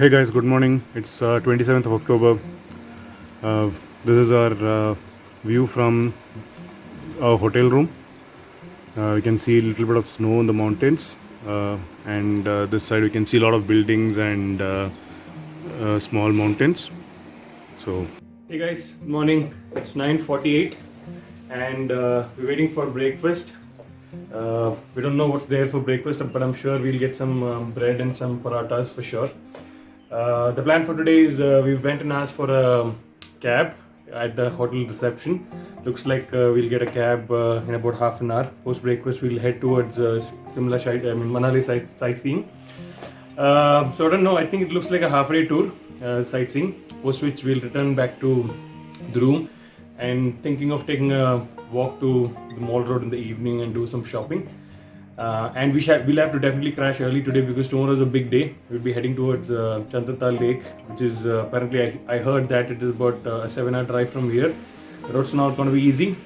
Hey guys, good morning. It's 27th of October. This is our view from our hotel room. We can see a little bit of snow in the mountains, and this side we can see a lot of buildings and small mountains. So, hey guys, good morning. It's 9:48, and we're waiting for breakfast. We don't know what's there for breakfast, but I'm sure we'll get some bread and some parathas for sure. The plan for today is we went and asked for a cab at the hotel reception. Looks like we'll get a cab in about half an hour. Post breakfast, we'll head towards Manali sightseeing. So I don't know. I think it looks like a half-day tour sightseeing. Post which we'll return back to the room, and thinking of taking a walk to the mall road in the evening and do some shopping. And we'll have to definitely crash early today because tomorrow is a big day. We'll be heading towards Chandratal Lake, which is apparently I heard that it is about a 7-hour drive from here. The road's not going to be easy,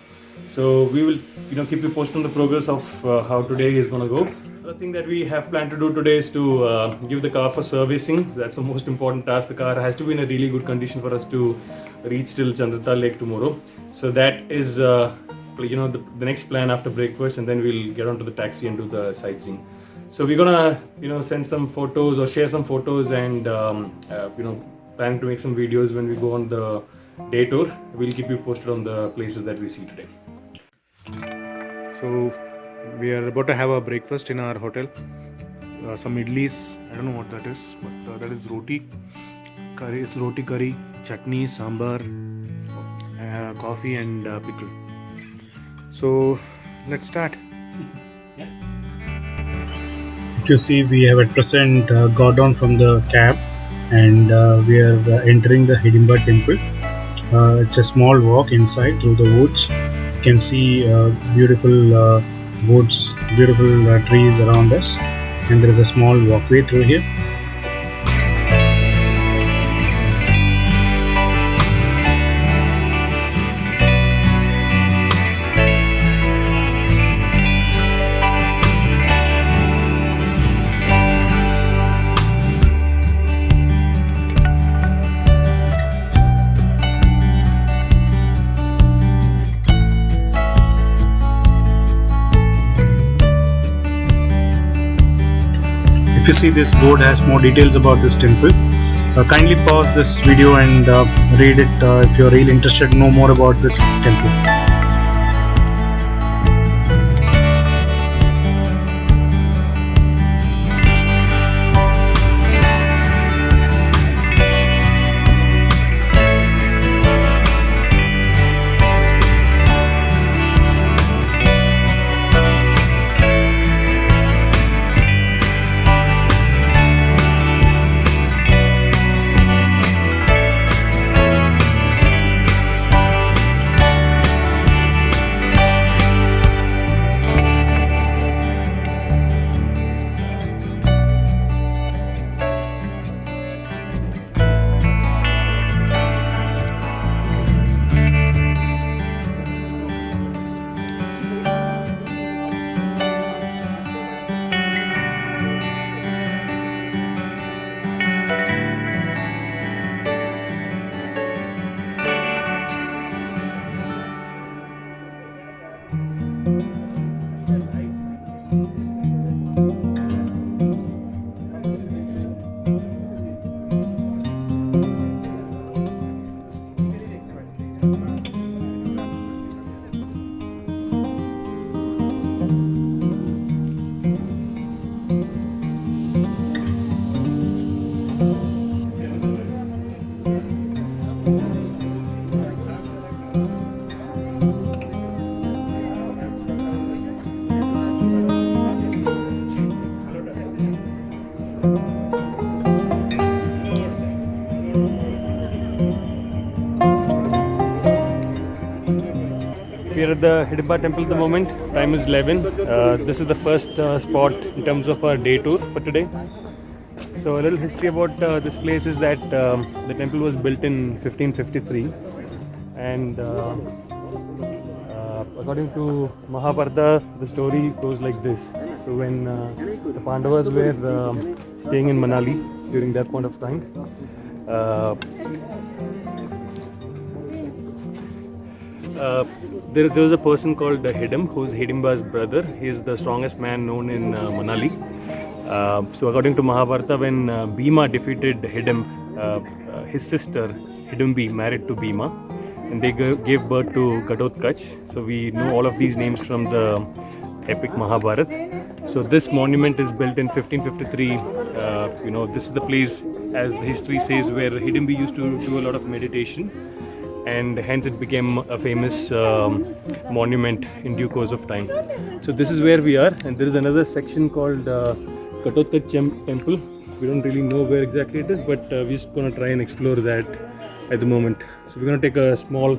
so we will keep you posted on the progress of how today is going to go. The thing that we have planned to do today is to give the car for servicing. That's the most important task. The car has to be in a really good condition for us to reach till Chandratal Lake tomorrow. So that is the next plan after breakfast, and then we'll get onto the taxi and do the sightseeing. So we're gonna send some photos or share some photos, and plan to make some videos when we go on the day tour. We'll keep you posted on the places that we see today. So we are about to have a breakfast in our hotel. Some idlis, I don't know what that is, but that is roti curry, chutney, sambar, coffee and pickle. So let's start. If you see, we have at present got down from the cab, and we are entering the Hidimba temple. It's a small walk inside through the woods. You can see beautiful woods, beautiful trees around us, and there is a small walkway through here. If you see, this board has more details about this temple. Kindly pause this video and read it if you're really interested to know more about this temple. We are at the Hidimba temple at the moment. Time is 11. This is the first spot in terms of our day tour for today. So a little history about this place is that the temple was built in 1553, and a according to Mahabharata, the story goes like this. So when the Pandavas were staying in Manali during that point of time, uh, there was a person called Hidam, who's Hidimba's brother. He is the strongest man known in Manali. So according to Mahabharata, when Bhima defeated Hidam, his sister Hidimbi married to Bhima, and they gave birth to Ghatotkach. So we know all of these names from the epic Mahabharata. So this monument is built in 1553. This is the place, as the history says, where Hidimbi used to do a lot of meditation, and hence it became a famous monument in due course of time. So this is where we are, and there is another section called Ghatotkach Temple. We don't really know where exactly it is, but we're just going to try and explore that at the moment. So we're going to take a small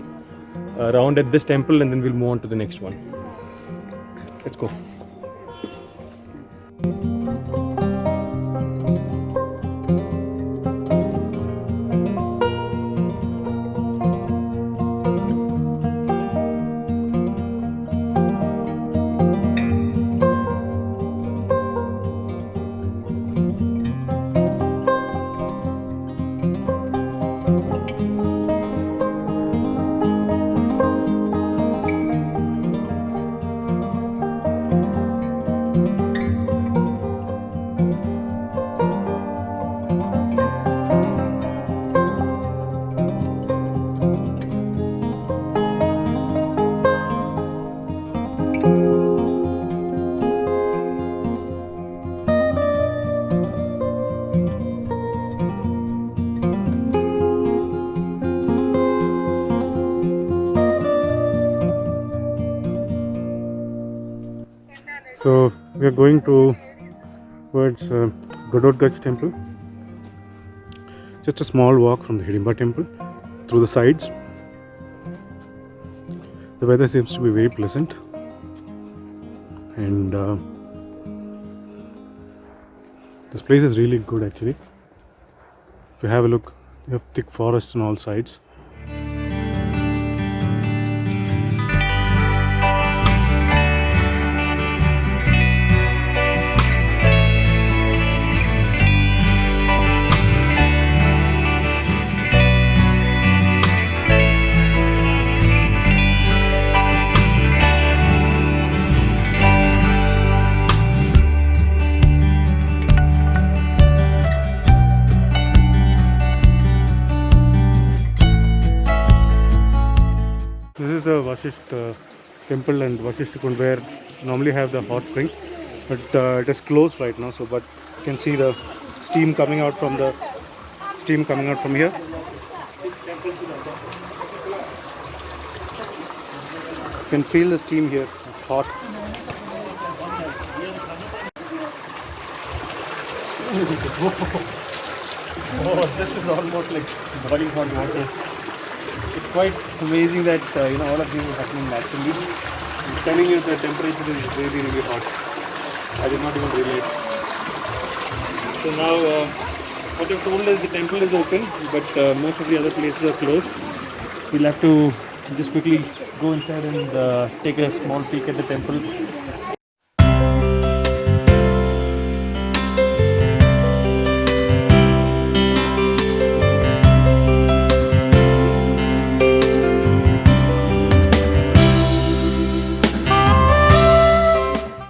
round at this temple, and then we'll move on to the next one. Let's go. So we are going towards Ghatotkach temple. Just a small walk from the Hidimba temple through the sides. The weather seems to be very pleasant, and this place is really good actually. If you have a look, you have thick forests on all sides. This is the Vasisht temple and Vasisht Kund, where normally have the hot springs, but it is closed right now. So, but you can see the steam coming out from here. You can feel the steam here. It's hot. Oh, this is almost like boiling hot water. It's quite amazing that all of these are happening naturally. I'm telling you, the temperature is really, really hot. I did not even realize. So now, what you've told is the temple is open, but most of the other places are closed. We'll have to just quickly go inside and take a small peek at the temple.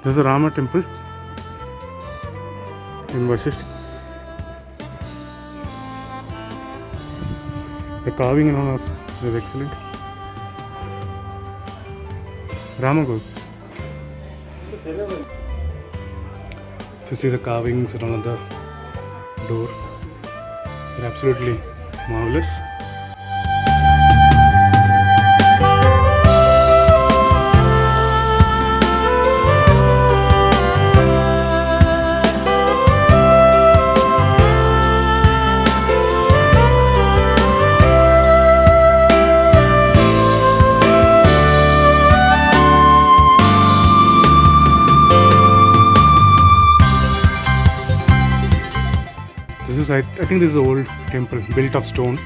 This is the Rama temple in Vasisht. The carving in all is excellent. Ramagur. If you see the carvings around the door, they're absolutely marvelous. I think this is an old temple built of stone,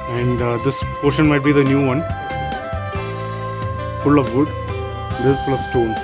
and this portion might be the new one. full of wood. This is full of stone.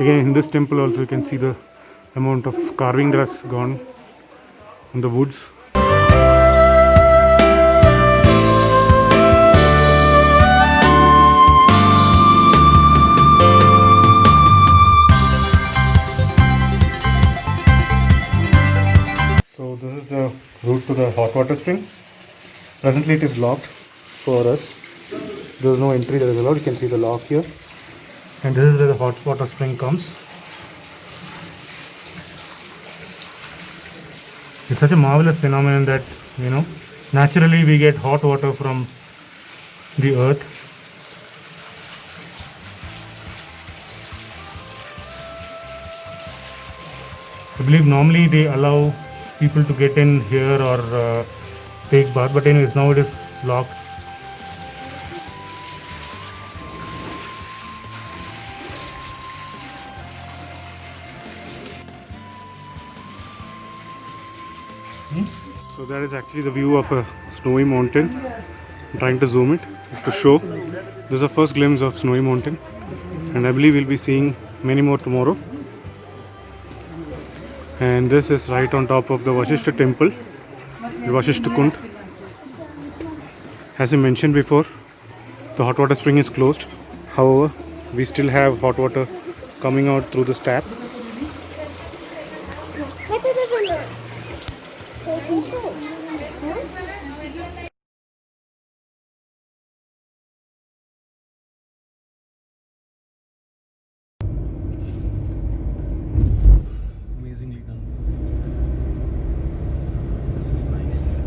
Again, in this temple also you can see the amount of carving that has gone on the woods. So this is the route to the hot water spring. Presently it is locked for us. There is no entry that is allowed. You can see the lock here. And this is where the hot water spring comes. It's such a marvelous phenomenon that, naturally we get hot water from the earth. I believe normally they allow people to get in here or take bath, but anyways, now it is locked. So that is actually the view of a snowy mountain. I'm trying to zoom it to show. This is the first glimpse of snowy mountain, and I believe we'll be seeing many more tomorrow. And this is right on top of the Vashishta temple, the Vashishta Kund. As I mentioned before, the hot water spring is closed. However, we still have hot water coming out through this tap. Amazingly done. This is nice.